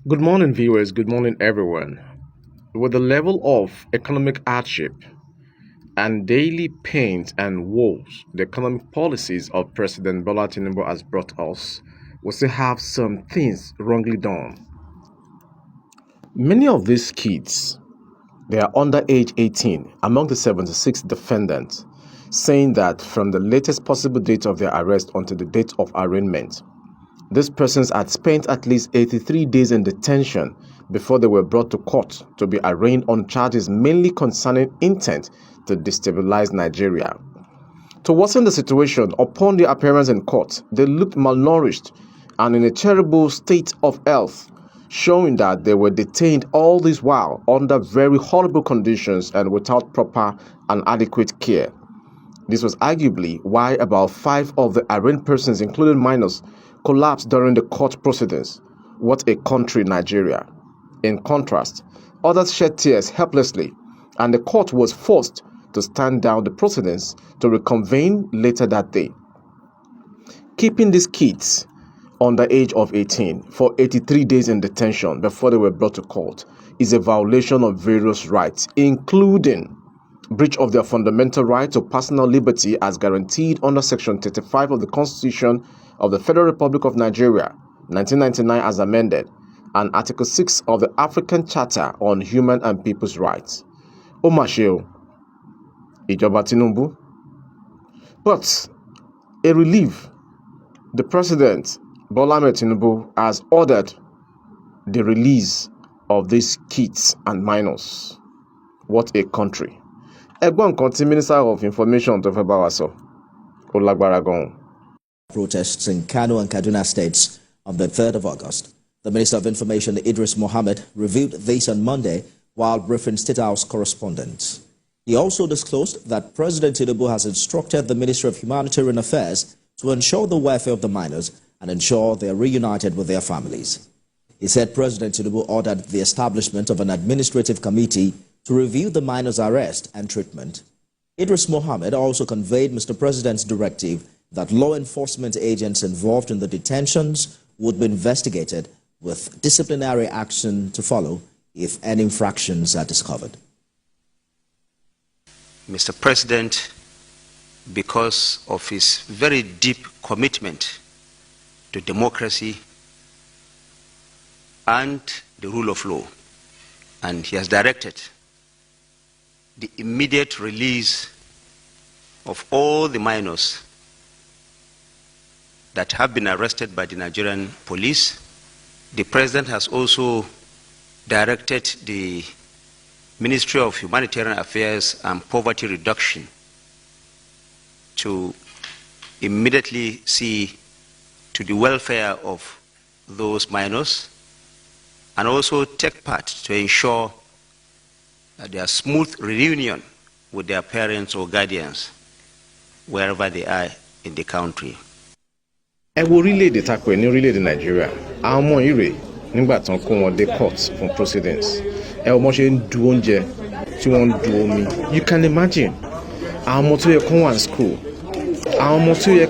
Good morning, viewers. Good morning, everyone. With the level of economic hardship and daily pains and woes the economic policies of President Bola Tinubu has brought us, we still have some things wrongly done. Many of these kids, they are under age 18 among the 76 defendants, saying that from the latest possible date of their arrest until the date of arraignment, these persons had spent at least 83 days in detention before they were brought to court to be arraigned on charges mainly concerning intent to destabilize Nigeria. To worsen the situation, upon their appearance in court, they looked malnourished and in a terrible state of health, showing that they were detained all this while under very horrible conditions and without proper and adequate care. This was arguably why about 5 of the arraigned persons, including minors, collapsed during the court proceedings. What a country, Nigeria. In contrast, others shed tears helplessly, and the court was forced to stand down the proceedings to reconvene later that day. Keeping these kids under age of 18 for 83 days in detention before they were brought to court is a violation of various rights, including breach of their fundamental right to personal liberty as guaranteed under Section 35 of the Constitution of the Federal Republic of Nigeria, 1999 as amended, and Article 6 of the African Charter on Human and People's Rights. Ó mà ṣe o, ìjọba Tinubu. But a relief, the President, Bola Ahmed Tinubu, has ordered the release of these kids and minors. What a country. Ẹgbọ́n nǹkan tí Minister of Information tó fẹ́ bá wa sọ, ó lágbára gan-an. Protests in Kano and Kaduna states on the 3rd of August. The Minister of Information, Idris Mohammed, revealed this on Monday while briefing State House correspondents. He also disclosed that President Tinubu has instructed the Ministry of Humanitarian Affairs to ensure the welfare of the minors and ensure they are reunited with their families. He said President Tinubu ordered the establishment of an administrative committee to review the minors' arrest and treatment. Idris Mohammed also conveyed Mr. President's directive that law enforcement agents involved in the detentions would be investigated with disciplinary action to follow if any infractions are discovered. Mr. President, because of his very deep commitment to democracy and the rule of law, and he has directed the immediate release of all the minors that have been arrested by the Nigerian police. The President has also directed the Ministry of Humanitarian Affairs and Poverty Reduction to immediately see to the welfare of those minors and also take part to ensure their smooth reunion with their parents or guardians wherever they are in the country. Ẹ wo orílẹ̀-èdè tá a pè ní orílẹ̀-èdè Nàìjíríà, àwọn ọmọ ìrè nígbà tán kó wọn dé court fún proceedings. Ẹ wọ́n ṣe ń du oúnjẹ tí wọ́n ń du omi. You can imagine àwọn ọmọ tó yẹ kó wà ní school, àwọn ọmọ tó yẹ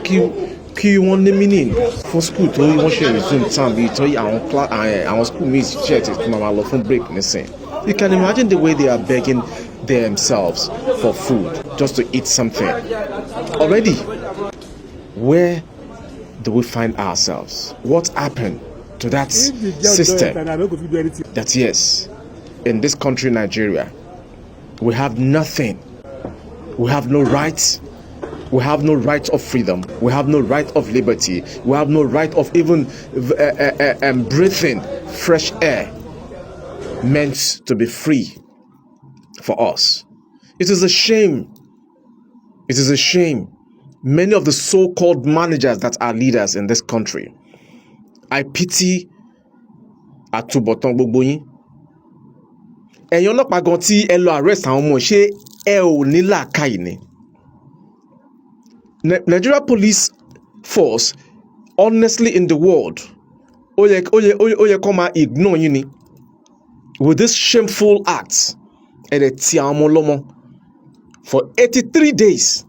kí wọ́n ní meaning fún school tó wọ́n ṣe resume time bíi tó àwọn school mates ṣe ti fún màmá lọ fún break nísìn. You can imagine the way they are begging themselves for food just to eat something. Already, where do we find ourselves? What happened to that system? That yes, in this country, Nigeria, we have nothing. We have no rights. We have no right of freedom. We have no right of liberty. We have no right of even breathing fresh air meant to be free for us. It is a shame. It is a shame. Many of the so-called managers that are leaders in this country, I pity àtúbọ̀tán gbogbo yín. Ẹ̀yin ọlọ́pàá gan tí ẹ lọ arrest àwọn ọmọ ṣé ẹ ò ní làákàyè ni? Nigeria police force, honestly, in the world, ó yẹ kó máa ignore yín ni. With this shameful act, ẹ̀rẹ̀ tí àwọn ọmọ ọlọ́mọ for 83 days.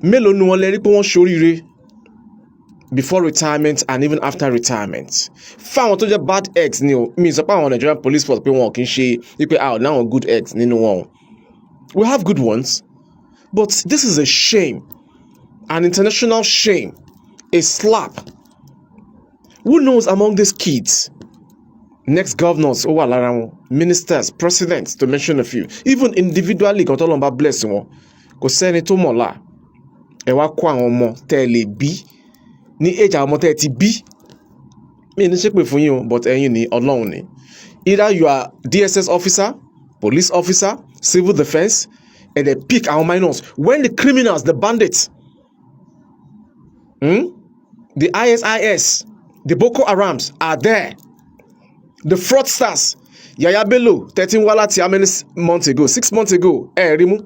Mélòó ni wọ́n lè rí pé wọ́n ṣoríire? before retirement and even after retirement. Found to the bad eggs new means upon Nigerian police force pay one she you pay out now good eggs nínú wọn. We have good ones, but this is a shame, an international shame, a slap. Who knows among these kids? Next governors, ministers, presidents, to mention a few, even individually, kò tọ́lọ́run bá bless wọn, kò sẹ́ni tó mọ̀ la. Ẹ wá kó àwọn ọmọ tẹ́ lè bí ní age àwọn ọmọ tẹ́ ti bí. Mi ní ṣépè fún yín o, but ẹ̀yin ni Ọlọ́run ni. Either you are DSS officer, police officer, civil defense, and they pick our minors. When the criminals, the bandits, the ISIS, the Boko Harams are there, the fraudsters, Yaya Bello, 13 Walati, how many months ago? 6 months ago, remove.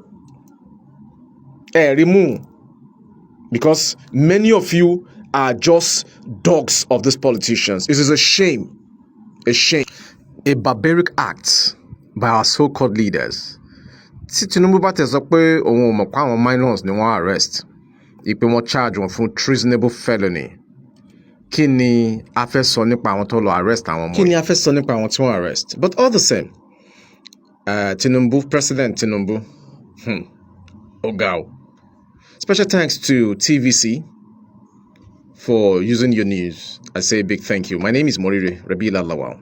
Because many of you are just dogs of these politicians. This is a shame. A shame. A barbaric act by our so-called leaders. Tí Tinubu bá tẹ̀ sọ pé òun ò mọ̀ pé àwọn minors ni wọ́n arrest, ìpè wọ́n charge wọn fún treasonable felony. Kí ni a fẹ́ sọ nípa àwọn tó lọ arrest àwọn ọmọ? Kí ni a fẹ́ sọ nípa àwọn tí wọ́n arrest? But all the same, Tinubu, President Tinubu, Ogao. Special thanks to TVC for using your news. I say a big thank you. My name is Morire Rabila Lawal.